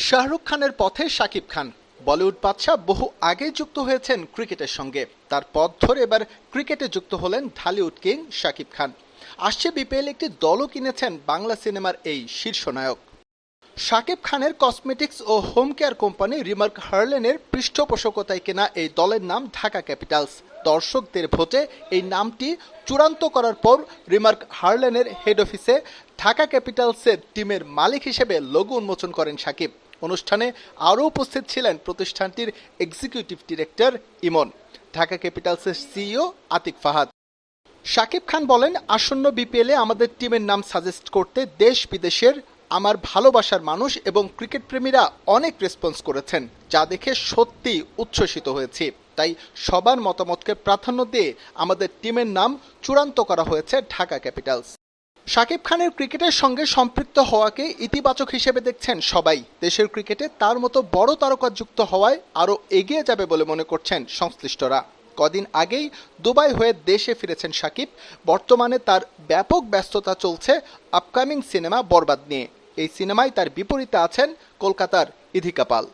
শাহরুখ খানের পথে শাকিব খান। বলিউড বাদশা বহু আগেই যুক্ত হয়েছেন ক্রিকেটের সঙ্গে। তার পথ ধরে এবার ক্রিকেটে যুক্ত হলেন ঢালিউড কিং শাকিব খান। আসছে বিপিএল একটি দলও কিনেছেন বাংলা সিনেমার এই শীর্ষ নায়ক। শাকিব খানের কসমেটিক্স ও হোম কেয়ার কোম্পানি রিমার্ক হার্লেনের পৃষ্ঠপোষকতায় কেনা এই দলের নাম ঢাকা ক্যাপিটালস। দর্শকদের ভোটে এই নামটি চূড়ান্ত করার পর রিমার্ক হার্লেনের হেড অফিসে ঢাকা ক্যাপিটালসের টিমের মালিক হিসেবে লোগো উন্মোচন করেন শাকিব। অনুষ্ঠানে আরও উপস্থিত ছিলেন প্রতিষ্ঠানটির এক্সিকিউটিভ ডিরেক্টর ইমন, ঢাকা ক্যাপিটালসের সিইও আতিক ফাহাদ। শাকিব খান বলেন, আসন্ন বিপিএলে আমাদের টিমের নাম সাজেস্ট করতে দেশ বিদেশের আমার ভালোবাসার মানুষ এবং ক্রিকেট প্রেমীরা অনেক রেসপন্স করেছেন, যা দেখে সত্যি উচ্ছ্বসিত হয়েছি। তাই সবার মতামতকে প্রাধান্য দিয়ে আমাদের টিমের নাম চূড়ান্ত করা হয়েছে ঢাকা ক্যাপিটালস। শাকিব খানের ক্রিকেটের সঙ্গে সম্পৃক্ত হওয়াকে ইতিবাচক হিসেবে দেখছেন সবাই। দেশের ক্রিকেটে তার মতো বড় তারকা যুক্ত হওয়ায় আরও এগিয়ে যাবে বলে মনে করছেন সংশ্লিষ্টরা। কদিন আগেই দুবাই হয়ে দেশে ফিরেছেন শাকিব। বর্তমানে তার ব্যাপক ব্যস্ততা চলছে আপকামিং সিনেমা বরবাদ নিয়ে। এই সিনেমায় তার বিপরীতে আছেন কলকাতার ইধিকা পাল।